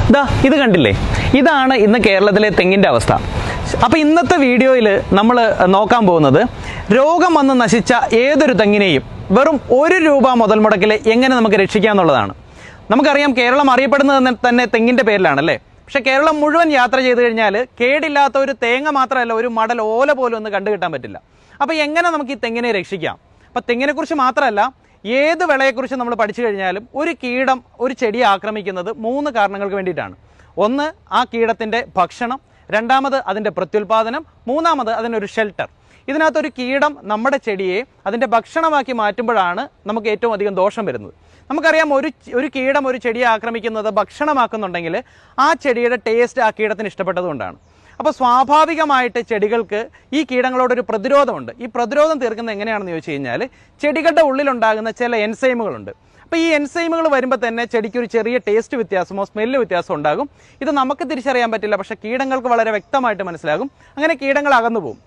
ഇത് കണ്ടില്ലേ, ഇതാണ് ഇന്ന് കേരളത്തിലെ തെങ്ങിൻ്റെ അവസ്ഥ. അപ്പോൾ ഇന്നത്തെ വീഡിയോയിൽ നമ്മൾ നോക്കാൻ പോകുന്നത് രോഗം വന്ന് നശിച്ച ഏതൊരു തെങ്ങിനെയും വെറും ₹1 മുതൽ മുടക്കിൽ എങ്ങനെ നമുക്ക് രക്ഷിക്കാം എന്നുള്ളതാണ്. നമുക്കറിയാം, കേരളം അറിയപ്പെടുന്നത് തന്നെ തെങ്ങിൻ്റെ പേരിലാണല്ലേ. പക്ഷേ കേരളം മുഴുവൻ യാത്ര ചെയ്ത് കഴിഞ്ഞാൽ കേടില്ലാത്ത ഒരു തേങ്ങ മാത്രമല്ല, ഒരു മടൽ ഓല പോലും ഒന്ന് കണ്ടുകിട്ടാൻ പറ്റില്ല. അപ്പോൾ എങ്ങനെ നമുക്ക് ഈ തെങ്ങിനെ രക്ഷിക്കാം? അപ്പോൾ തെങ്ങിനെക്കുറിച്ച് മാത്രമല്ല, ഏത് വിളയെക്കുറിച്ച് നമ്മൾ പഠിച്ചു കഴിഞ്ഞാലും ഒരു കീടം ഒരു ചെടിയെ ആക്രമിക്കുന്നത് 3 കാരണങ്ങൾക്ക് വേണ്ടിയിട്ടാണ്. ഒന്ന്, ആ കീടത്തിൻ്റെ ഭക്ഷണം; രണ്ടാമത്, അതിൻ്റെ പ്രത്യുൽപാദനം; മൂന്നാമത്, അതിനൊരു ഷെൽട്ടർ. ഇതിനകത്തൊരു കീടം നമ്മുടെ ചെടിയെ അതിൻ്റെ ഭക്ഷണമാക്കി മാറ്റുമ്പോഴാണ് നമുക്ക് ഏറ്റവും അധികം ദോഷം വരുന്നത്. നമുക്കറിയാം, ഒരു കീടം ഒരു ചെടിയെ ആക്രമിക്കുന്നത് ഭക്ഷണമാക്കുന്നുണ്ടെങ്കിൽ ആ ചെടിയുടെ ടേസ്റ്റ് ആ കീടത്തിന് ഇഷ്ടപ്പെട്ടതുകൊണ്ടാണ്. അപ്പോൾ സ്വാഭാവികമായിട്ട് ചെടികൾക്ക് ഈ കീടങ്ങളോടൊരു പ്രതിരോധമുണ്ട്. ഈ പ്രതിരോധം തീർക്കുന്നത് എങ്ങനെയാണെന്ന് ചോദിച്ചു കഴിഞ്ഞാൽ, ചെടികളുടെ ഉള്ളിലുണ്ടാകുന്ന ചില എൻസൈമുകളുണ്ട്. അപ്പോൾ ഈ എൻസൈമുകൾ വരുമ്പോൾ തന്നെ ചെടിക്ക് ഒരു ചെറിയ ടേസ്റ്റ് വ്യത്യാസമോ സ്മെല്ല് വ്യത്യാസമോ ഉണ്ടാകും. ഇത് നമുക്ക് തിരിച്ചറിയാൻ പറ്റില്ല, പക്ഷേ കീടങ്ങൾക്ക് വളരെ വ്യക്തമായിട്ട് മനസ്സിലാകും. അങ്ങനെ കീടങ്ങൾ അകന്നു പോകും.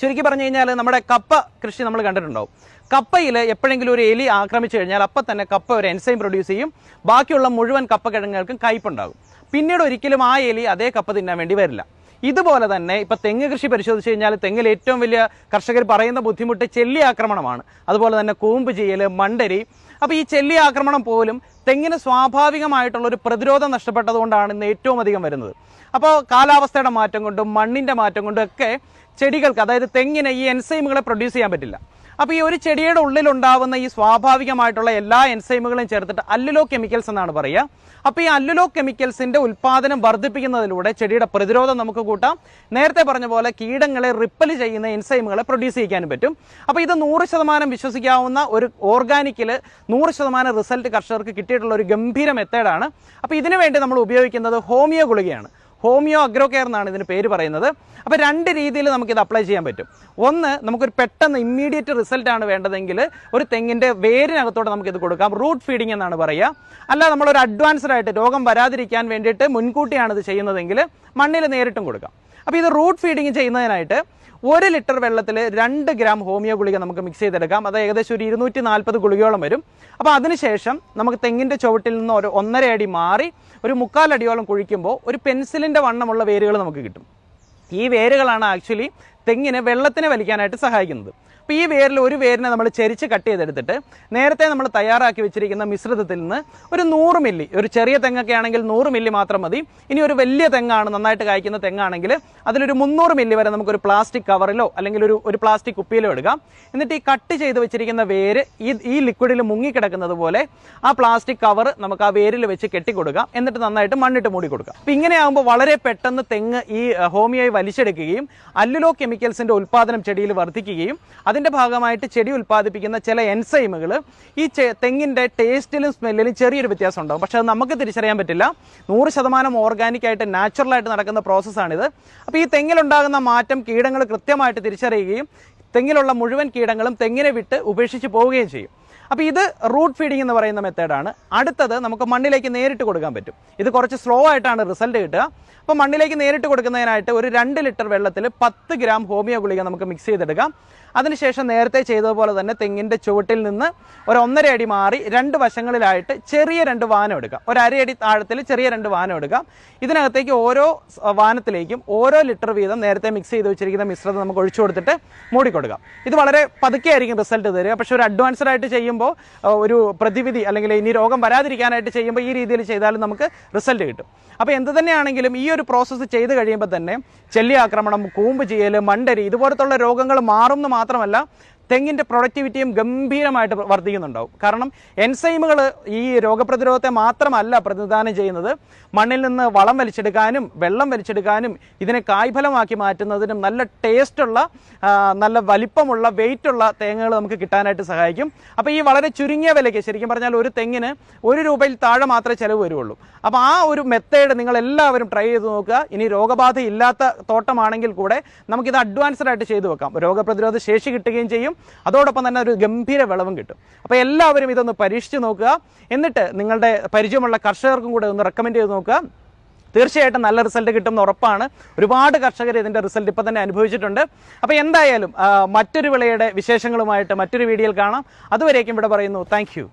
ചുരുക്കി പറഞ്ഞു കഴിഞ്ഞാൽ, നമ്മുടെ കപ്പ കൃഷി നമ്മൾ കണ്ടിട്ടുണ്ടാവും. കപ്പയിൽ എപ്പോഴെങ്കിലും ഒരു എലി ആക്രമിച്ചു കഴിഞ്ഞാൽ അപ്പം തന്നെ കപ്പ ഒരു എൻസൈം പ്രൊഡ്യൂസ് ചെയ്യും. ബാക്കിയുള്ള മുഴുവൻ കപ്പ കിഴങ്ങുകൾക്കും കയ്പുണ്ടാകും. പിന്നീട് ഒരിക്കലും ആ എലി അതേ കപ്പ തിന്നാൻ വേണ്ടി വരില്ല. ഇതുപോലെ തന്നെ ഇപ്പം തെങ്ങ് കൃഷി പരിശോധിച്ച് കഴിഞ്ഞാൽ, തെങ്ങിൽ ഏറ്റവും വലിയ കർഷകർ പറയുന്ന ബുദ്ധിമുട്ട് ചെല്ലി ആക്രമണമാണ്. അതുപോലെ തന്നെ കൂമ്പ് ചെയ്യൽ, മണ്ടരി. അപ്പോൾ ഈ ചെല്ലി ആക്രമണം പോലും തെങ്ങിന് സ്വാഭാവികമായിട്ടുള്ളൊരു പ്രതിരോധം നഷ്ടപ്പെട്ടതുകൊണ്ടാണ് ഇന്ന് ഏറ്റവും അധികം വരുന്നത്. അപ്പോൾ കാലാവസ്ഥയുടെ മാറ്റം കൊണ്ടും മണ്ണിൻ്റെ മാറ്റം കൊണ്ടും ഒക്കെ ചെടികൾക്ക്, അതായത് തെങ്ങിന് ഈ എൻസൈമുകളെ പ്രൊഡ്യൂസ് ചെയ്യാൻ പറ്റില്ല. അപ്പോൾ ഈ ഒരു ചെടിയുടെ ഉള്ളിലുണ്ടാവുന്ന ഈ സ്വാഭാവികമായിട്ടുള്ള എല്ലാ എൻസൈമുകളും ചേർത്തിട്ട് അല്ലുലോ കെമിക്കൽസ് എന്നാണ് പറയുക. അപ്പോൾ ഈ അല്ലുലോ കെമിക്കൽസിൻ്റെ ഉൽപ്പാദനം വർദ്ധിപ്പിക്കുന്നതിലൂടെ ചെടിയുടെ പ്രതിരോധം നമുക്ക് കൂട്ടാം. നേരത്തെ പറഞ്ഞ പോലെ കീടങ്ങളെ റിപ്പൽ ചെയ്യുന്ന എൻസൈമുകളെ പ്രൊഡ്യൂസ് ചെയ്യാനും പറ്റും. അപ്പോൾ ഇത് 100% വിശ്വസിക്കാവുന്ന ഒരു ഓർഗാനിക്കിൽ 100% റിസൾട്ട് കർഷകർക്ക് കിട്ടിയിട്ടുള്ള ഒരു ഗംഭീര മെത്തേഡാണ്. അപ്പോൾ ഇതിനു വേണ്ടി നമ്മൾ ഉപയോഗിക്കുന്നത് ഹോമിയോ ഗുളികയാണ്. ഹോമിയോ അഗ്രോ കെയർ എന്നാണ് ഇതിന് പേര് പറയുന്നത്. അപ്പോൾ 2 രീതിയിൽ നമുക്കിത് അപ്ലൈ ചെയ്യാൻ പറ്റും. ഒന്ന്, നമുക്കൊരു പെട്ടെന്ന് ഇമ്മീഡിയറ്റ് റിസൾട്ടാണ് വേണ്ടതെങ്കിൽ ഒരു തെങ്ങിൻ്റെ വേരിനകത്തോടെ നമുക്കിത് കൊടുക്കാം. റൂട്ട് ഫീഡിംഗ് എന്നാണ് പറയുക. അല്ല, നമ്മളൊരു അഡ്വാൻസ്ഡ് ആയിട്ട് രോഗം വരാതിരിക്കാൻ വേണ്ടിയിട്ട് മുൻകൂട്ടിയാണ് ഇത് ചെയ്യുന്നതെങ്കിൽ മണ്ണിൽ നേരിട്ടും കൊടുക്കാം. അപ്പോൾ ഇത് റൂട്ട് ഫീഡിംഗ് ചെയ്യുന്നതിനായിട്ട് 1 ലിറ്റർ വെള്ളത്തിൽ 2 ഗ്രാം ഹോമിയോ ഗുളിക നമുക്ക് മിക്സ് ചെയ്തെടുക്കാം. അത് ഏകദേശം ഒരു 240 ഗുളികയോളം വരും. അപ്പോൾ അതിനുശേഷം നമുക്ക് തെങ്ങിൻ്റെ ചുവട്ടിൽ നിന്ന് ഒരു 1.5 അടി മാറി ഒരു 3/4 അടിയോളം കുഴിക്കുമ്പോൾ ഒരു പെൻസിലിൻ്റെ വണ്ണമുള്ള വേരുകൾ നമുക്ക് കിട്ടും. ഈ വേരുകളാണ് ആക്ച്വലി തെങ്ങിന് വെള്ളത്തിനെ വലിക്കാനായിട്ട് സഹായിക്കുന്നത്. അപ്പോൾ ഈ ഒരു വേരിനെ നമ്മൾ ചെരിച്ച് കട്ട് ചെയ്തെടുത്തിട്ട് നേരത്തെ നമ്മൾ തയ്യാറാക്കി വെച്ചിരിക്കുന്ന മിശ്രിതത്തിൽ നിന്ന് ഒരു 100 മില്ലി, ഒരു ചെറിയ തെങ്ങൊക്കെ ആണെങ്കിൽ 100 മില്ലി മാത്രം മതി. ഇനി ഒരു വലിയ തെങ്ങാണ്, നന്നായിട്ട് കായ്ക്കുന്ന തെങ്ങാണെങ്കിൽ അതിലൊരു 300 മില്ലി വരെ നമുക്കൊരു പ്ലാസ്റ്റിക് കവറിലോ അല്ലെങ്കിൽ ഒരു പ്ലാസ്റ്റിക് കുപ്പിയിലോ എടുക്കാം. എന്നിട്ട് ഈ കട്ട് ചെയ്ത് വെച്ചിരിക്കുന്ന വേര് ഈ ലിക്വിഡിൽ മുങ്ങിക്കിടക്കുന്നത് പോലെ ആ പ്ലാസ്റ്റിക് കവർ നമുക്ക് ആ വേരിൽ വെച്ച് കെട്ടിക്കൊടുക്കാം. എന്നിട്ട് നന്നായിട്ട് മണ്ണിട്ട് മൂടി കൊടുക്കാം. അപ്പോൾ ഇങ്ങനെയാകുമ്പോൾ വളരെ പെട്ടെന്ന് തെങ്ങ് ഈ ഹോമിയോയെ വലിച്ചെടുക്കുകയും അല്ലുലോ കെമിക്കൽസിൻ്റെ ഉൽപ്പാദനം ചെടിയിൽ വർദ്ധിക്കുകയും അതിൻ്റെ ഭാഗമായിട്ട് ചെടി ഉൽപ്പാദിപ്പിക്കുന്ന ചില എൻസൈമുകൾ ഈ തെങ്ങിൻ്റെ ടേസ്റ്റിലും സ്മെല്ലിലും ചെറിയൊരു വ്യത്യാസം ഉണ്ടാകും. പക്ഷേ അത് നമുക്ക് തിരിച്ചറിയാൻ പറ്റില്ല. 100% ഓർഗാനിക്കായിട്ട് നാച്ചുറലായിട്ട് നടക്കുന്ന പ്രോസസ്സാണിത്. അപ്പോൾ ഈ തെങ്ങിലുണ്ടാകുന്ന മാറ്റം കീടങ്ങൾ കൃത്യമായിട്ട് തിരിച്ചറിയുകയും തെങ്ങിലുള്ള മുഴുവൻ കീടങ്ങളും തെങ്ങിനെ വിട്ട് ഉപേക്ഷിച്ച് പോവുകയും ചെയ്യും. അപ്പോൾ ഇത് റൂട്ട് ഫീഡിംഗ് എന്ന് പറയുന്ന മെത്തേഡാണ്. അടുത്തത്, നമുക്ക് മണ്ണിലേക്ക് നേരിട്ട് കൊടുക്കാൻ പറ്റും. ഇത് കുറച്ച് സ്ലോ ആയിട്ടാണ് റിസൾട്ട് കിട്ടുക. അപ്പോൾ മണ്ണിലേക്ക് നേരിട്ട് കൊടുക്കുന്നതിനായിട്ട് ഒരു 2 ലിറ്റർ വെള്ളത്തിൽ 10 ഗ്രാം ഹോമിയോ ഗുളിക നമുക്ക് മിക്സ് ചെയ്തെടുക്കാം. അതിനുശേഷം നേരത്തെ ചെയ്തതുപോലെ തന്നെ തെങ്ങിൻ്റെ ചുവട്ടിൽ നിന്ന് ഒരു 1.5 അടി മാറി 2 വശങ്ങളിലായിട്ട് ചെറിയ 2 വാനം എടുക്കാം. ഒരു 1/2 അടി താഴത്തിൽ ചെറിയ 2 വാനം എടുക്കാം. ഇതിനകത്തേക്ക് ഓരോ വാനത്തിലേക്കും ഓരോ ലിറ്റർ വീതം നേരത്തെ മിക്സ് ചെയ്ത് വെച്ചിരിക്കുന്ന മിശ്രിതം നമുക്ക് ഒഴിച്ചു കൊടുത്തിട്ട് മൂടിക്കൊടുക്കാം. ഇത് വളരെ പതുക്കെ ആയിരിക്കും റിസൾട്ട് തരിക. പക്ഷേ ഒരു അഡ്വാൻസ്ഡ് ആയിട്ട് ചെയ്യുമ്പോൾ, ഒരു പ്രതിവിധി അല്ലെങ്കിൽ ഇനി രോഗം വരാതിരിക്കാനായിട്ട് ചെയ്യുമ്പോൾ ഈ രീതിയിൽ ചെയ്താലും നമുക്ക് റിസൾട്ട് കിട്ടും. അപ്പോൾ എന്ത് തന്നെയാണെങ്കിലും ഈ ഒരു പ്രോസസ്സ് ചെയ്ത് കഴിയുമ്പോൾ തന്നെ ചെല്ലി ആക്രമണം, കൂമ്പ് ചെയ്യൽ, മണ്ടരി ഇതുപോലത്തുള്ള രോഗങ്ങൾ മാറുമെന്ന് മാത്രമല്ല തെങ്ങിൻ്റെ പ്രൊഡക്ടിവിറ്റിയും ഗംഭീരമായിട്ട് വർദ്ധിക്കുന്നുണ്ടാവും. കാരണം എൻസൈമുകൾ ഈ രോഗപ്രതിരോധത്തെ മാത്രമല്ല പ്രതിനിധാനം ചെയ്യുന്നത്, മണ്ണിൽ നിന്ന് വളം വലിച്ചെടുക്കാനും വെള്ളം വലിച്ചെടുക്കാനും ഇതിനെ കായ്ഫലമാക്കി മാറ്റുന്നതിനും നല്ല ടേസ്റ്റുള്ള, നല്ല വലിപ്പമുള്ള, വെയിറ്റുള്ള തേങ്ങകൾ നമുക്ക് കിട്ടാനായിട്ട് സഹായിക്കും. അപ്പോൾ ഈ വളരെ ചുരുങ്ങിയ വിലയ്ക്ക്, ശരിക്കും പറഞ്ഞാൽ ഒരു തെങ്ങിന് ₹1 താഴെ മാത്രമേ ചിലവ് വരുള്ളൂ. അപ്പോൾ ആ ഒരു മെത്തേഡ് നിങ്ങൾ എല്ലാവരും ട്രൈ ചെയ്ത് നോക്കുക. ഇനി രോഗബാധ ഇല്ലാത്ത തോട്ടമാണെങ്കിൽ കൂടെ നമുക്കിത് അഡ്വാൻസ്ഡ് ആയിട്ട് ചെയ്തു വെക്കാം. രോഗപ്രതിരോധ ശേഷി കിട്ടുകയും ചെയ്യും, അതോടൊപ്പം തന്നെ ഒരു ഗംഭീര വിളവും കിട്ടും. അപ്പോൾ എല്ലാവരും ഇതൊന്ന് പരീക്ഷിച്ച് നോക്കുക. എന്നിട്ട് നിങ്ങളുടെ പരിചയമുള്ള കർഷകർക്കും കൂടെ ഒന്ന് റെക്കമെൻഡ് ചെയ്ത് നോക്കുക. തീർച്ചയായിട്ടും നല്ല റിസൾട്ട് കിട്ടുമെന്ന് ഉറപ്പാണ്. ഒരുപാട് കർഷകർ ഇതിൻ്റെ റിസൾട്ട് ഇപ്പോൾ തന്നെ അനുഭവിച്ചിട്ടുണ്ട്. അപ്പോൾ എന്തായാലും മറ്റൊരു വിളയുടെ വിശേഷങ്ങളുമായിട്ട് മറ്റൊരു വീഡിയോയിൽ കാണാം. അതുവരേക്കും ഇവിടെ പറയുന്നു, താങ്ക് യു.